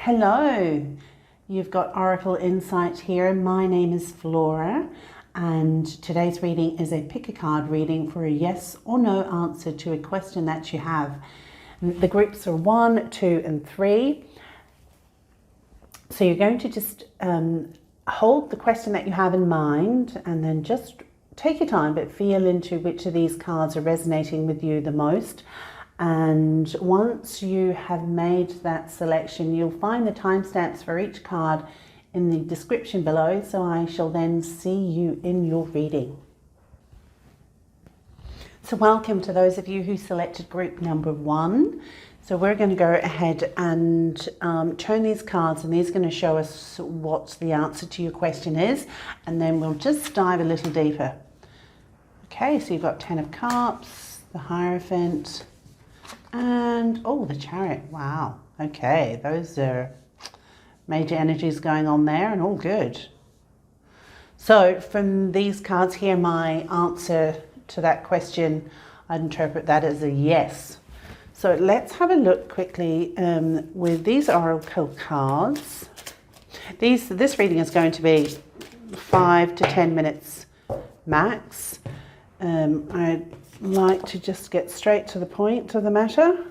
Hello, you've got Oracle Insight here. My name is Flaura, and today's reading is a pick a card reading for a yes or no answer to a question that you have. The groups are 1, 2, and 3. So you're going to just hold the question that you have in mind and then just take your time, but feel into which of these cards are resonating with you the most. And once you have made that selection, you'll find the timestamps for each card in the description below, so I shall then see you in your reading. So welcome to those of you who selected group number 1. So we're going to go ahead and turn these cards, and these are going to show us what the answer to your question is, and then we'll just dive a little deeper. Okay, so you've got 10 of Cups, the Hierophant, and oh, the Chariot. Wow. Okay, those are major energies going on there, and all good. So from these cards here, my answer to that question, I'd interpret that as a yes. So let's have a look quickly with these Oracle cards. This reading is going to be 5 to 10 minutes max. I'd like to just get straight to the point of the matter.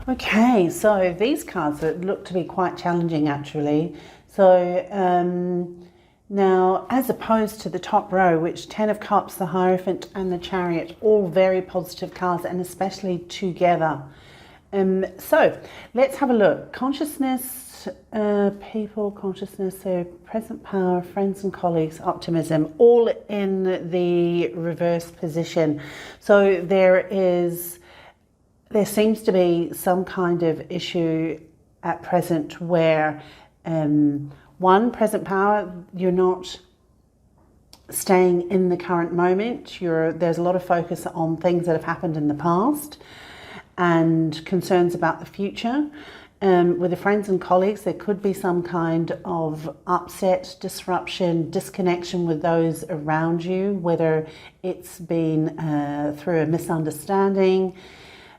Okay, so these cards look to be quite challenging actually. So now, as opposed to the top row, which 10 of Cups, the Hierophant and the Chariot, all very positive cards, and especially together. So let's have a look. Consciousness, people, consciousness, so present power, friends and colleagues, optimism, all in the reverse position. So there seems to be some kind of issue at present where one, present power, you're not staying in the current moment. There's a lot of focus on things that have happened in the past and concerns about the future. With the friends and colleagues, there could be some kind of upset, disruption, disconnection with those around you, whether it's been through a misunderstanding,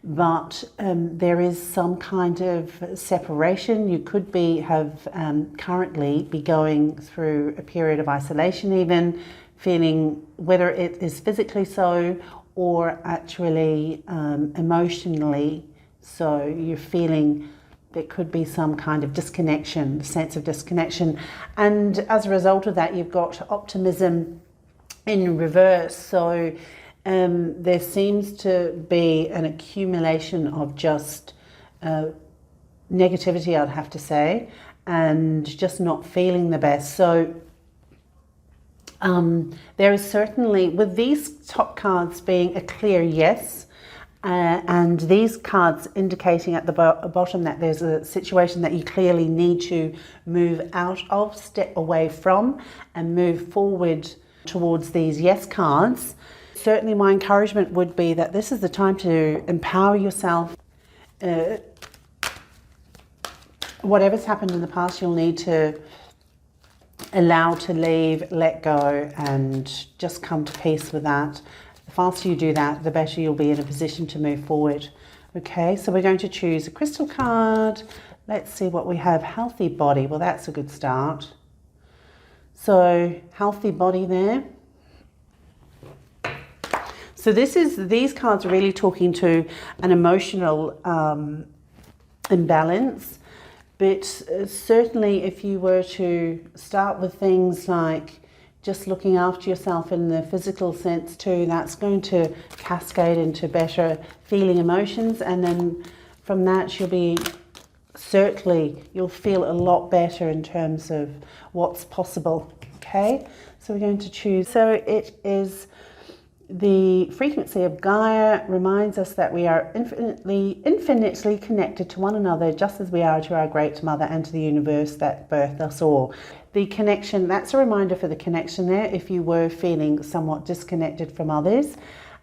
but there is some kind of separation. You could currently be going through a period of isolation, even feeling, whether it is physically so or actually emotionally so. You're feeling there could be some kind of disconnection, sense of disconnection, and as a result of that, you've got optimism in reverse. So there seems to be an accumulation of just negativity, I'd have to say, and just not feeling the best. So there is certainly, with these top cards being a clear yes, and these cards indicating at the bottom that there's a situation that you clearly need to move out of, step away from, and move forward towards these yes cards. Certainly my encouragement would be that this is the time to empower yourself. Whatever's happened in the past, you'll need to allow to leave, let go, and just come to peace with that. The faster you do that, the better you'll be in a position to move forward. Okay, so we're going to choose a crystal card. Let's see what we have. Healthy body. Well, that's a good start. So healthy body there. So these cards are really talking to an emotional imbalance, but certainly if you were to start with things like just looking after yourself in the physical sense too, that's going to cascade into better feeling emotions, and then from that you'll feel a lot better in terms of what's possible. Okay, so we're going to choose, so it is the frequency of Gaia reminds us that we are infinitely connected to one another, just as we are to our Great Mother and to the universe that birthed us all. The connection, that's a reminder for the connection there if you were feeling somewhat disconnected from others.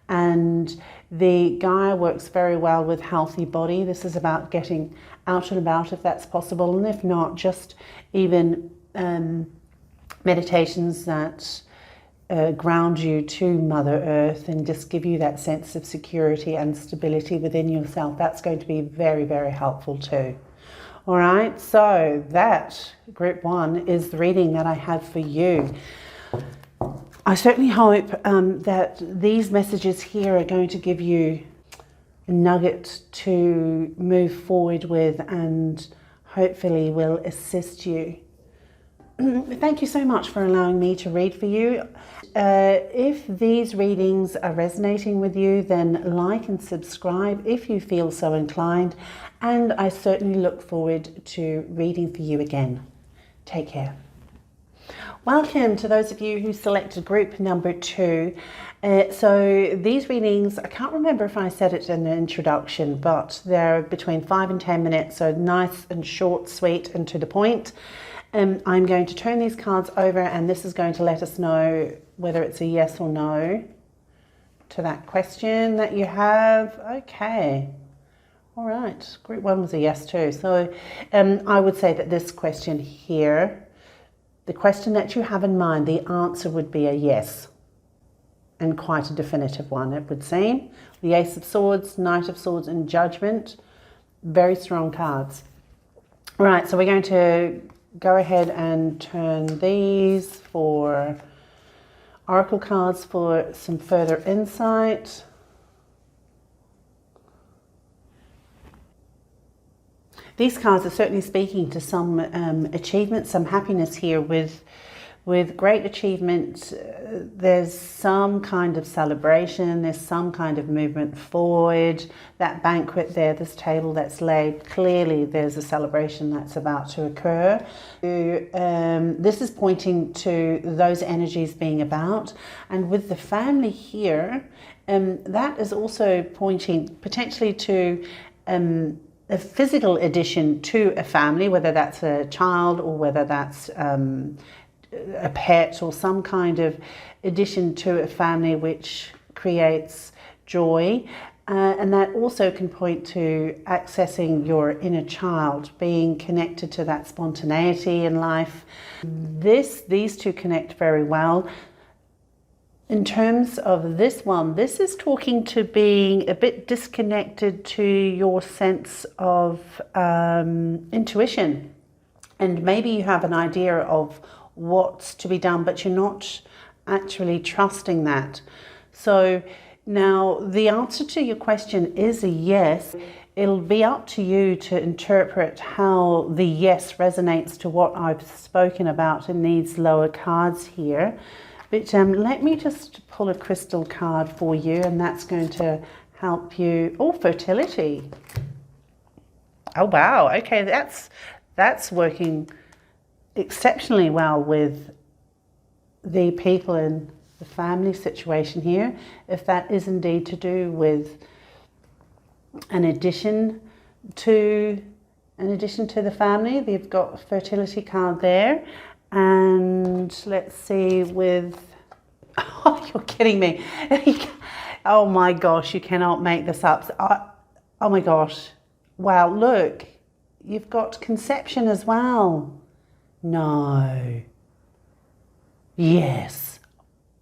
And the Gaia works very well with healthy body. This is about getting out and about if that's possible, and if not, just even meditations that ground you to Mother Earth and just give you that sense of security and stability within yourself. That's going to be very, very helpful too. All right, so that group 1 is the reading that I have for you. I certainly hope that these messages here are going to give you a nugget to move forward with and hopefully will assist you. Thank you so much for allowing me to read for you. If these readings are resonating with you, then like and subscribe if you feel so inclined, and I certainly look forward to reading for you again. Take care. Welcome to those of you who selected group number 2. So these readings, I can't remember if I said it in the introduction, but they're between 5 and 10 minutes, so nice and short, sweet and to the point. I'm going to turn these cards over, and this is going to let us know whether it's a yes or no to that question that you have. Okay. All right. Group 1 was a yes too. So I would say that this question here, the question that you have in mind, the answer would be a yes. And quite a definitive one, it would seem. The Ace of Swords, Knight of Swords and Judgment. Very strong cards. All right, so we're going to go ahead and turn these for oracle cards for some further insight. These cards are certainly speaking to some achievement, some happiness here with great achievement. There's some kind of celebration, there's some kind of movement forward. That banquet there, this table that's laid, clearly there's a celebration that's about to occur. This is pointing to those energies being about. And with the family here, that is also pointing potentially to a physical addition to a family, whether that's a child or whether that's a pet or some kind of addition to a family which creates joy. And that also can point to accessing your inner child, being connected to that spontaneity in life. These two connect very well. In terms of this one, this is talking to being a bit disconnected to your sense of intuition. And maybe you have an idea of what's to be done, but you're not actually trusting that. So now the answer to your question is a yes. It'll be up to you to interpret how the yes resonates to what I've spoken about in these lower cards here. But let me just pull a crystal card for you, and that's going to help you. Oh, fertility. Oh, wow. Okay, that's working exceptionally well with the people in the family situation here. If that is indeed to do with an addition to the family, they've got a fertility card there. And let's see with, oh, you're kidding me. Oh my gosh, you cannot make this up. Oh my gosh. Wow, look, you've got conception as well. No. Yes.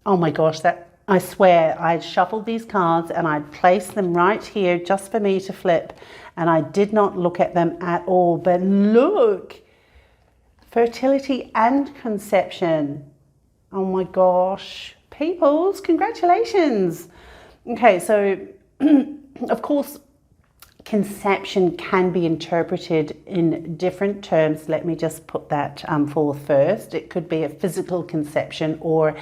Oh my gosh, that, I swear I shuffled these cards and I placed them right here just for me to flip, and I did not look at them at all. But look. Fertility and conception. Oh my gosh. Peoples, congratulations. Okay, so of course, conception can be interpreted in different terms. Let me just put that forth first. It could be a physical conception or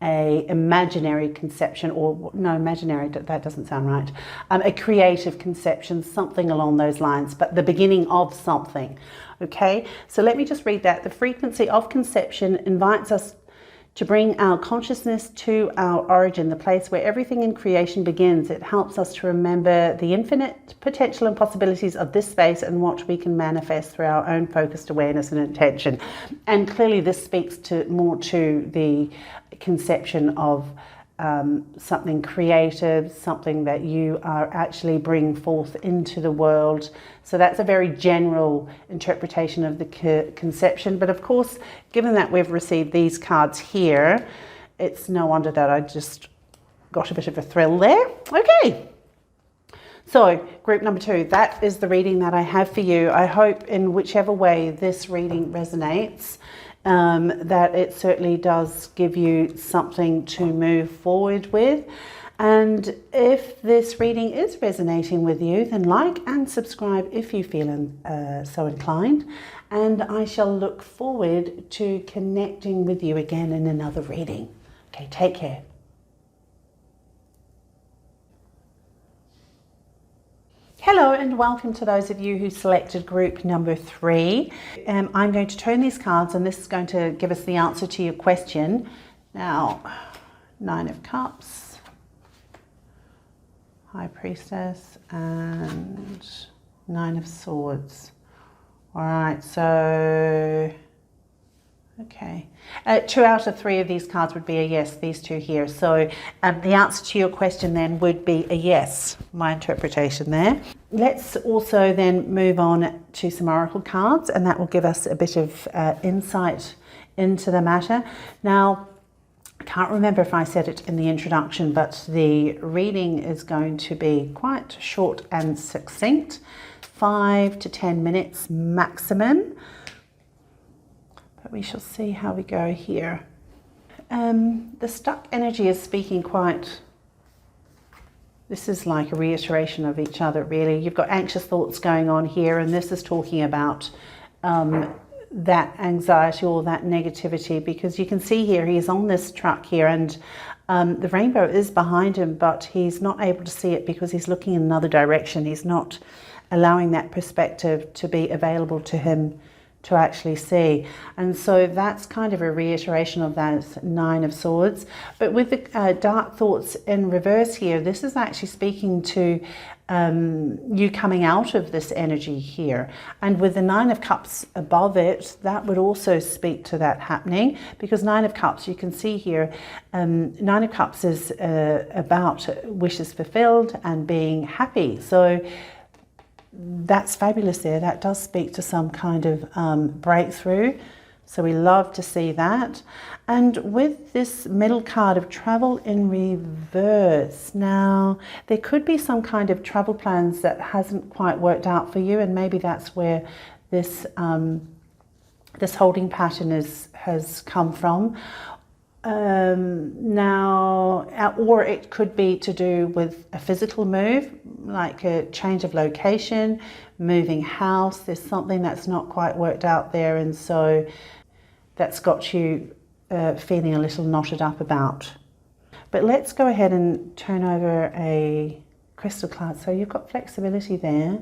a imaginary conception, or no, imaginary, that doesn't sound right. A creative conception, something along those lines, but the beginning of something. Okay, so let me just read that. The frequency of conception invites us to bring our consciousness to our origin, the place where everything in creation begins. It helps us to remember the infinite potential and possibilities of this space and what we can manifest through our own focused awareness and intention. And clearly this speaks to more to the conception of something creative, something that you are actually bringing forth into the world. So that's a very general interpretation of the conception. But of course, given that we've received these cards here, it's no wonder that I just got a bit of a thrill there. Okay. So group number 2, that is the reading that I have for you. I hope in whichever way this reading resonates, that it certainly does give you something to move forward with. And if this reading is resonating with you, then like and subscribe if you feel so inclined. And I shall look forward to connecting with you again in another reading. Okay, take care. Hello and welcome to those of you who selected group number 3. I'm going to turn these cards and this is going to give us the answer to your question. Now, 9 of Cups, High Priestess and 9 of Swords. All right, so, okay. 2 out of 3 of these cards would be a yes, these 2 here. So the answer to your question then would be a yes, my interpretation there. Let's also then move on to some oracle cards, and that will give us a bit of insight into the matter. Now, I can't remember if I said it in the introduction, but the reading is going to be quite short and succinct, 5 to 10 minutes maximum. But we shall see how we go here. The stuck energy is speaking quite, this is like a reiteration of each other really. You've got anxious thoughts going on here, and this is talking about that anxiety or that negativity, because you can see here he's on this truck here and the rainbow is behind him, but he's not able to see it because he's looking in another direction. He's not allowing that perspective to be available to him to actually see. And so that's kind of a reiteration of that 9 of Swords. But with the dark thoughts in reverse here, this is actually speaking to you coming out of this energy here. And with the 9 of Cups above it, that would also speak to that happening, because 9 of Cups, you can see here, 9 of Cups is about wishes fulfilled and being happy. So that's fabulous there. That does speak to some kind of breakthrough. So we love to see that. And with this middle card of travel in reverse, now there could be some kind of travel plans that hasn't quite worked out for you, and maybe that's where this this holding pattern has come from. Now, or it could be to do with a physical move, like a change of location, moving house. There's something that's not quite worked out there, and so that's got you feeling a little knotted up about. But let's go ahead and turn over a crystal card. So you've got flexibility there.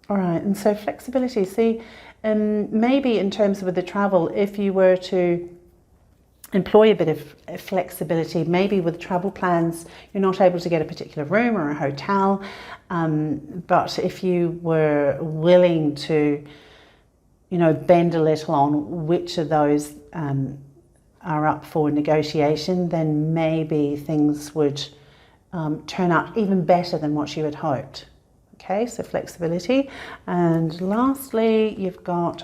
All right, and so flexibility, see, maybe in terms of the travel, if you were to employ a bit of flexibility, maybe with travel plans, you're not able to get a particular room or a hotel, but if you were willing to, you know, bend a little on which of those are up for negotiation, then maybe things would turn out even better than what you had hoped. Okay, so flexibility. And lastly, you've got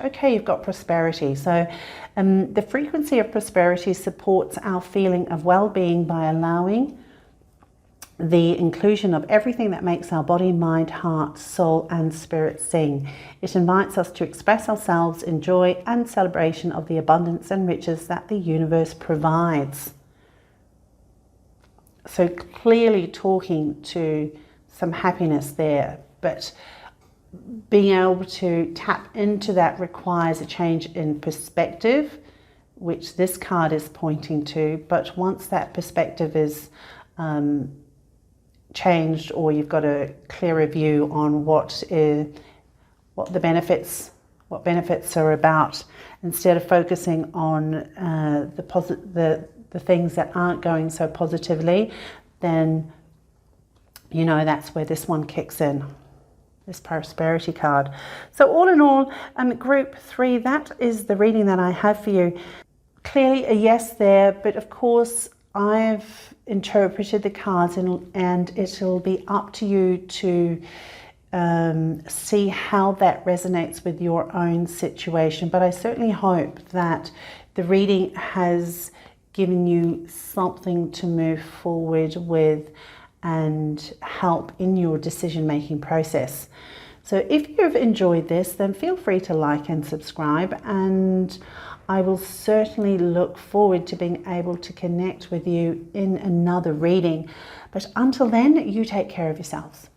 prosperity. So the frequency of prosperity supports our feeling of well-being by allowing the inclusion of everything that makes our body, mind, heart, soul, and spirit sing. It invites us to express ourselves in joy and celebration of the abundance and riches that the universe provides. So clearly talking to some happiness there, but being able to tap into that requires a change in perspective, which this card is pointing to. But once that perspective is changed, or you've got a clearer view on what the benefits are about, instead of focusing on the things that aren't going so positively, then you know that's where this one kicks in, this prosperity card. So all in all, group 3, that is the reading that I have for you. clearly a yes there, but of course I've interpreted the cards, and it'll be up to you to see how that resonates with your own situation. But I certainly hope that the reading has given you something to move forward with and help in your decision-making process. So if you've enjoyed this, then feel free to like and subscribe, and I will certainly look forward to being able to connect with you in another reading. But until then, you take care of yourselves.